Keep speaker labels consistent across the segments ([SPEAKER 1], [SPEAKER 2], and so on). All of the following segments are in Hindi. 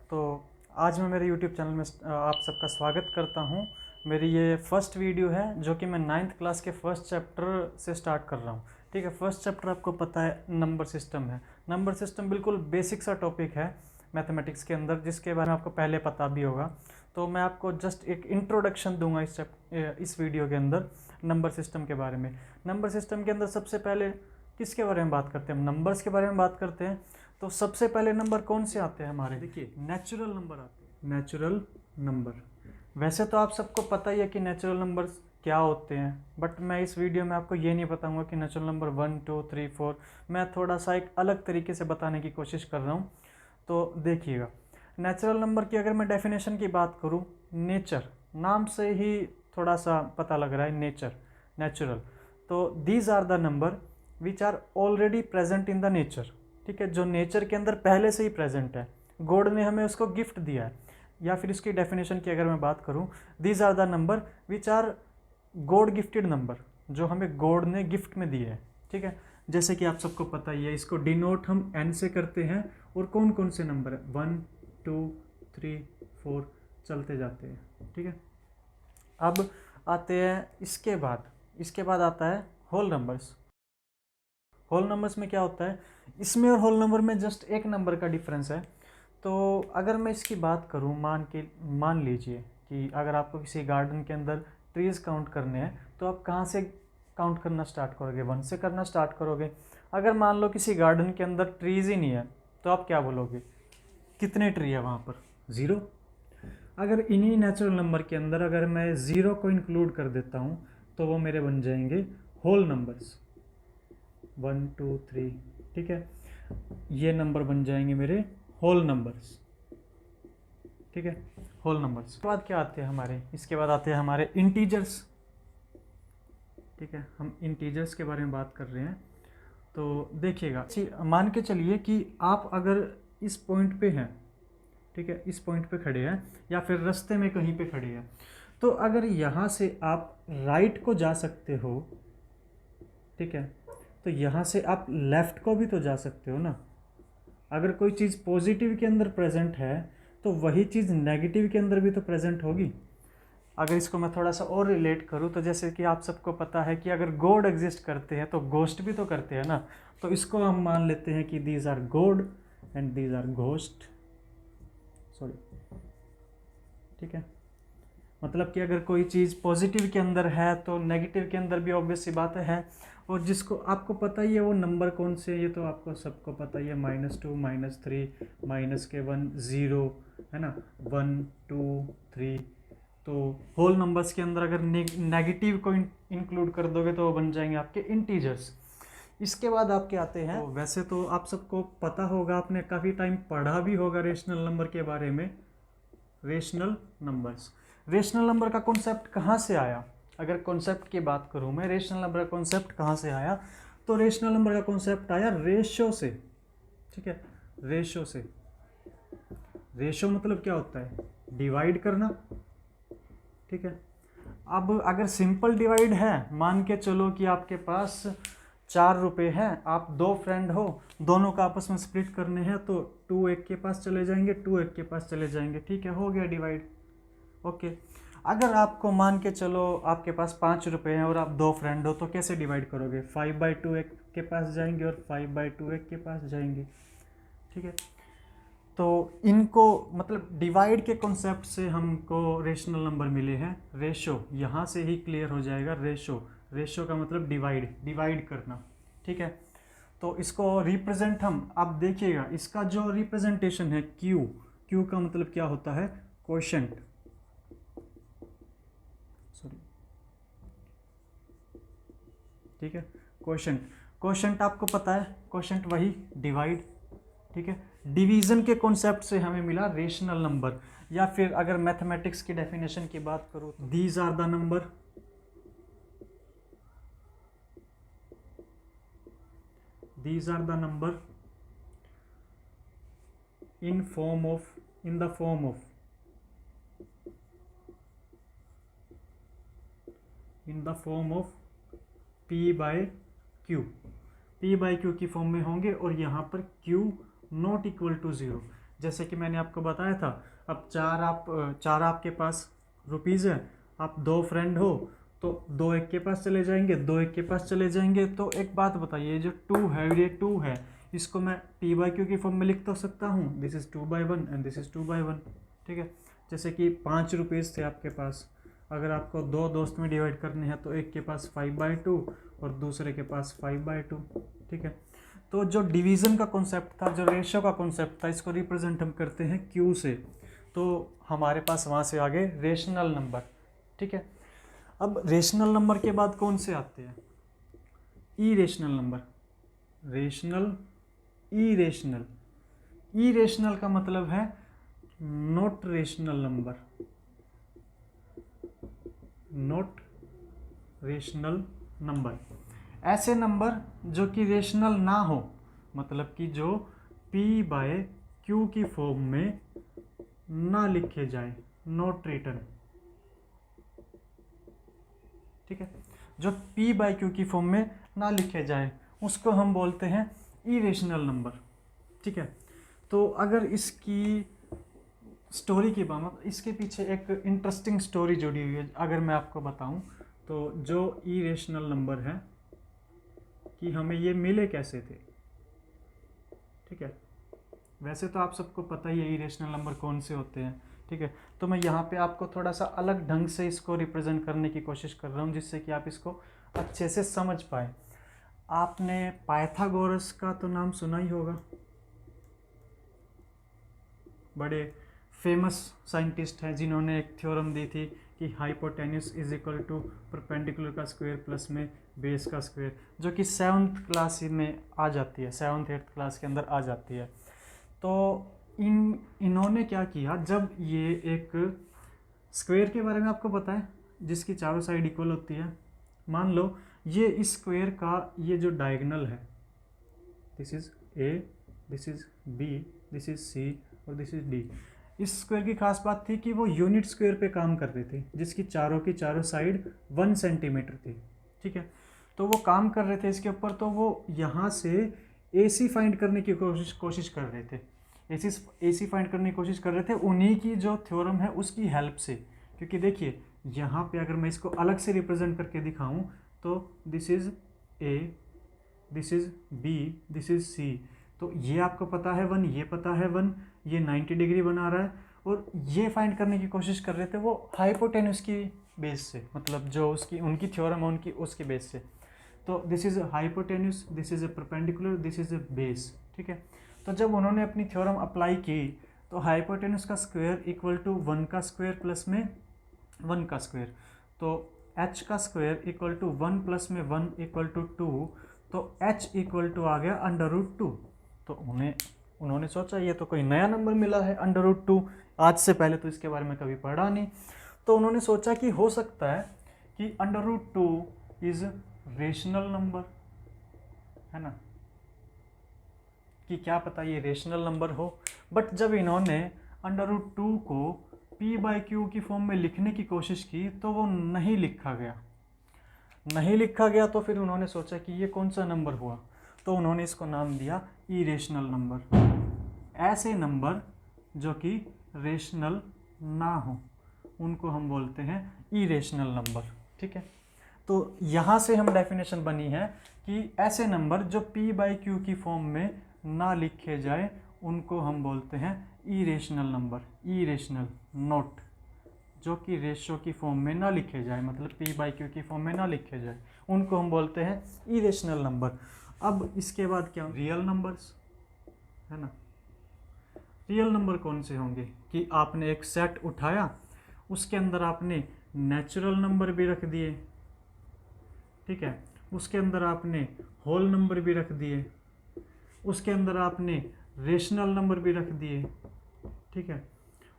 [SPEAKER 1] तो आज मैं मेरे YouTube चैनल में आप सबका स्वागत करता हूं। मेरी ये फर्स्ट वीडियो है जो कि मैं 9th क्लास के फर्स्ट चैप्टर से स्टार्ट कर रहा हूं। ठीक है, फर्स्ट चैप्टर आपको पता है नंबर सिस्टम है। नंबर सिस्टम बिल्कुल बेसिक सा टॉपिक है मैथमेटिक्स के अंदर, जिसके बारे में आपको पहले पता भी होगा। तो मैं आपको जस्ट एक इंट्रोडक्शन दूंगा इस वीडियो के अंदर नंबर सिस्टम के बारे में। नंबर सिस्टम के अंदर सबसे पहले किसके बारे में बात करते हैं? हम नंबर्स के बारे में बात करते हैं। तो सबसे पहले नंबर कौन से आते हैं हमारे? देखिए, नेचुरल नंबर आते हैं। नेचुरल नंबर, वैसे तो आप सबको पता ही है कि नेचुरल नंबर्स क्या होते हैं, बट मैं इस वीडियो में आपको ये नहीं बताऊंगा कि नेचुरल नंबर 1 2 3 4। मैं थोड़ा सा एक अलग तरीके से बताने की कोशिश कर रहा हूँ। तो देखिएगा, नेचुरल नंबर की अगर मैं डेफिनेशन की बात करूँ, नेचर नाम से ही थोड़ा सा पता लग रहा है, नेचर, नेचुरल। तो these are the number which are already present in the nature. ठीक है, जो नेचर के अंदर पहले से ही प्रेजेंट है, गॉड ने हमें उसको गिफ्ट दिया है। या फिर इसकी डेफिनेशन की अगर मैं बात करूं, these are the number which are God gifted number, जो हमें गॉड ने गिफ्ट में दिए है। ठीक है, जैसे कि आप सबको पता ही है, इसको डिनोट हम एन से करते हैं। और कौन कौन से नंबर है? 1 2 3 4 चलते जाते हैं। ठीक है, अब आते हैं इसके बाद आता है होल नंबर्स। होल नंबर्स में क्या होता है? इसमें और होल नंबर में जस्ट एक नंबर का डिफरेंस है। तो अगर मैं इसकी बात करूं, मान लीजिए कि अगर आपको किसी गार्डन के अंदर ट्रीज़ काउंट करने हैं, तो आप कहाँ से काउंट करना स्टार्ट करोगे? 1 से करना स्टार्ट करोगे। अगर मान लो किसी गार्डन के अंदर ट्रीज़ ही नहीं है, तो आप क्या बोलोगे? कितने ट्री है वहाँ पर? 0। अगर इन्हीं नेचुरल नंबर के अंदर अगर मैं 0 को इंक्लूड कर देता हूँ, तो वो मेरे बन जाएंगे होल नंबर्स, 1 2 3। ठीक है, ये नंबर बन जाएंगे मेरे होल नंबर्स। ठीक है, होल नंबर्स। इसके बाद क्या आते हैं हमारे? इसके बाद आते हैं हमारे इंटीजर्स। ठीक है, हम इंटीजर्स के बारे में बात कर रहे हैं। तो देखिएगा, मान के चलिए कि आप अगर इस पॉइंट पे हैं, ठीक है, इस पॉइंट पे खड़े हैं या फिर रास्ते में कहीं पे खड़े हैं, तो अगर यहाँ से आप राइट को जा सकते हो, ठीक है, तो यहाँ से आप लेफ्ट को भी तो जा सकते हो ना। अगर कोई चीज़ पॉजिटिव के अंदर प्रेजेंट है, तो वही चीज़ नेगेटिव के अंदर भी तो प्रेजेंट होगी। अगर इसको मैं थोड़ा सा और रिलेट करूँ, तो जैसे कि आप सबको पता है कि अगर गॉड एग्जिस्ट करते हैं तो घोस्ट भी तो करते हैं ना। तो इसको हम मान लेते हैं कि these are god and these are ghost. Sorry, ठीक है, मतलब कि अगर कोई चीज़ पॉजिटिव के अंदर है तो नेगेटिव के अंदर भी ऑब्वियस सी बात है। और जिसको आपको पता ही है वो नंबर कौन से, ये तो आपको सबको पता ही है, -2 -3 -1 0, है ना, 1 2 3। तो होल नंबर्स के अंदर अगर नेगेटिव को इंक्लूड कर दोगे तो वो बन जाएंगे आपके इंटीजर्स। इसके बाद आपके आते हैं, तो वैसे तो आप सबको पता होगा, आपने काफ़ी टाइम पढ़ा भी होगा रेशनल नंबर के बारे में। रेशनल नंबर्स, रेशनल नंबर का कॉन्सेप्ट कहाँ से आया? अगर कॉन्सेप्ट की बात करूँ मैं, रेशनल नंबर का कॉन्सेप्ट कहाँ से आया? तो रेशनल नंबर का कॉन्सेप्ट आया रेशो से। ठीक है, रेशो से। रेशो मतलब क्या होता है? डिवाइड करना। ठीक है, अब अगर सिंपल डिवाइड है, मान के चलो कि आपके पास 4 रुपये हैं, आप 2 फ्रेंड हो, दोनों का आपस में स्प्लिट करने हैं, तो 2 एक के पास चले जाएंगे, 2 एक के पास चले जाएंगे। ठीक है, हो गया डिवाइड। ओके, अगर आपको मान के चलो आपके पास 5 रुपये हैं और आप 2 फ्रेंड हो, तो कैसे डिवाइड करोगे? 5/2 एक के पास जाएंगे और 5/2 एक के पास जाएंगे। ठीक है, तो इनको मतलब डिवाइड के कॉन्सेप्ट से हमको रेशनल नंबर मिले हैं। रेशो यहाँ से ही क्लियर हो जाएगा। रेशो, रेशो का मतलब डिवाइड करना। ठीक है, तो इसको रिप्रेजेंट हम, अब देखिएगा इसका जो रिप्रेजेंटेशन है क्यू, क्यू का मतलब क्या होता है? क्वोशंट। सॉरी, ठीक है, क्वोशंट। क्वोशंट आपको पता है, क्वोशंट वही डिवाइड। ठीक है, डिवीजन के कॉन्सेप्ट से हमें मिला रेशनल नंबर। या फिर अगर मैथमेटिक्स की डेफिनेशन की बात करूं, these are the number, these are the number in form of, in the form of, in the form of P/Q। P/Q की फॉर्म में होंगे और यहाँ पर Q नॉट इक्वल टू 0। जैसे कि मैंने आपको बताया था, अब चार आपके पास रुपीज़ है, आप 2 फ्रेंड हो तो 2 एक के पास चले जाएंगे, 2 एक के पास चले जाएंगे। तो एक बात बताइए, जो 2 है, ये 2 है, इसको मैं P/Q की फॉर्म में लिख तो सकता हूँ, this is 2/1 and this is 2/1, ठीक है। जैसे कि 5 रुपीज़ थे आपके पास, अगर आपको 2 दोस्त में डिवाइड करने हैं तो एक के पास 5/2 और दूसरे के पास 5/2, ठीक है। तो जो डिवीज़न का कॉन्सेप्ट था, जो रेशियो का कॉन्सेप्ट था, इसको रिप्रेजेंट हम करते हैं Q से। तो हमारे पास वहाँ से आगे रेशनल नंबर, ठीक है। अब रेशनल नंबर के बाद कौन से आते हैं? Irrational number, rational, irrational. Irrational का मतलब है not rational number, not rational number. ऐसे नंबर जो कि रेशनल ना हो, मतलब कि जो P/Q की फॉर्म में ना लिखे जाए, नॉट रिटन, ठीक है। जो P/Q की फॉर्म में ना लिखे जाए उसको हम बोलते हैं इरेशनल नंबर, ठीक है। तो अगर इसकी स्टोरी की बात, इसके पीछे एक इंटरेस्टिंग स्टोरी जुड़ी हुई है अगर मैं आपको बताऊं, तो जो इरेशनल नंबर है कि हमें ये मिले कैसे थे, ठीक है। वैसे तो आप सबको पता ही है इरेशनल नंबर कौन से होते हैं, ठीक है। तो मैं यहाँ पे आपको थोड़ा सा अलग ढंग से इसको रिप्रेजेंट करने की कोशिश कर रहा हूँ, जिससे कि आप इसको अच्छे से समझ पाए। आपने पाइथागोरस का तो नाम सुना ही होगा, बड़े फेमस साइंटिस्ट हैं जिन्होंने एक थ्योरम दी थी कि hypotenuse is equal to perpendicular का स्क्वायर प्लस में बेस का स्क्वायर, जो कि 7th क्लास में आ जाती है, 7th 8th क्लास के अंदर आ जाती है। तो इन्होंने क्या किया, जब ये एक स्क्वायर के बारे में आपको पता है जिसकी चारों साइड इक्वल होती है, मान लो ये इस स्क्वायर का ये जो डायगोनल है, this is A, this is B, this is C और दिस इज D। इस स्क्वायर की खास बात थी कि वो यूनिट स्क्वायर पे काम कर रहे थे, जिसकी चारों की चारों साइड 1 सेंटीमीटर थी, ठीक है। तो वो काम कर रहे थे इसके ऊपर, तो वो यहाँ से AC फाइंड करने की कोशिश कर रहे थे, AC फाइंड करने की कोशिश कर रहे थे उन्हीं की जो थ्योरम है उसकी हेल्प से। क्योंकि देखिए यहाँ पे अगर मैं इसको अलग से रिप्रेजेंट करके दिखाऊं तो this is A, this is B, this is C। तो ये आपको पता है 1, ये पता है 1, ये 90 डिग्री बना रहा है, और ये फाइंड करने की कोशिश कर रहे थे वो हाइपोटेन्यूस की बेस से, मतलब जो उसकी उनकी थ्योरम है उनकी उसके बेस से। तो this is hypotenuse, this is a perpendicular, this is a base, ठीक है। तो जब उन्होंने अपनी थ्योरम अप्लाई की तो हाइपोटेन्यूस का स्क्वायर इक्वल टू 1 का स्क्वायर प्लस में 1 का स्क्वायर, तो h का स्क्वायर इक्वल टू 1 प्लस में 1 इक्वल टू 2, तो h इक्वल टू आ गया √2। तो उन्होंने सोचा ये तो कोई नया नंबर मिला है √2, आज से पहले तो इसके बारे में कभी पढ़ा नहीं। तो उन्होंने सोचा कि हो सकता है कि √2 इज रेशनल नंबर, है ना, कि क्या पता ये रेशनल नंबर हो। बट जब इन्होंने √2 को P/Q की फॉर्म में लिखने की कोशिश की तो वो नहीं लिखा गया, तो फिर उन्होंने सोचा कि ये कौन सा नंबर हुआ, तो उन्होंने इसको नाम दिया इरेशनल नंबर। ऐसे नंबर जो कि रेशनल ना हो उनको हम बोलते हैं इरेशनल नंबर, ठीक है। तो यहाँ से हम डेफिनेशन बनी है कि ऐसे नंबर जो P/Q की फॉर्म में ना लिखे जाए उनको हम बोलते हैं इरेशनल नंबर। इरेशनल, नॉट, जो कि रेशियो की फॉर्म में ना लिखे जाए, मतलब P/Q की फॉर्म में ना लिखे जाए, उनको हम बोलते हैं इरेशनल नंबर। अब इसके बाद क्या, रियल नंबर्स, है ना। रियल नंबर कौन से होंगे कि आपने एक सेट उठाया, उसके अंदर आपने नेचुरल नंबर भी रख दिए, ठीक है, उसके अंदर आपने होल नंबर भी रख दिए, उसके अंदर आपने रेशनल नंबर भी रख दिए, ठीक है,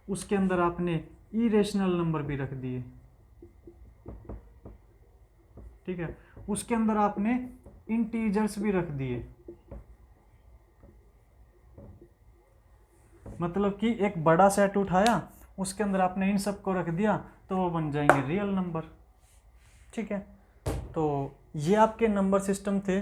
[SPEAKER 1] उसके अंदर आपने इरेशनल नंबर भी रख दिए, ठीक है, उसके अंदर आपने इंटीजर्स भी रख दिए। मतलब कि एक बड़ा सेट उठाया, उसके अंदर आपने इन सब को रख दिया तो वो बन जाएंगे रियल नंबर, ठीक है। तो ये आपके नंबर सिस्टम थे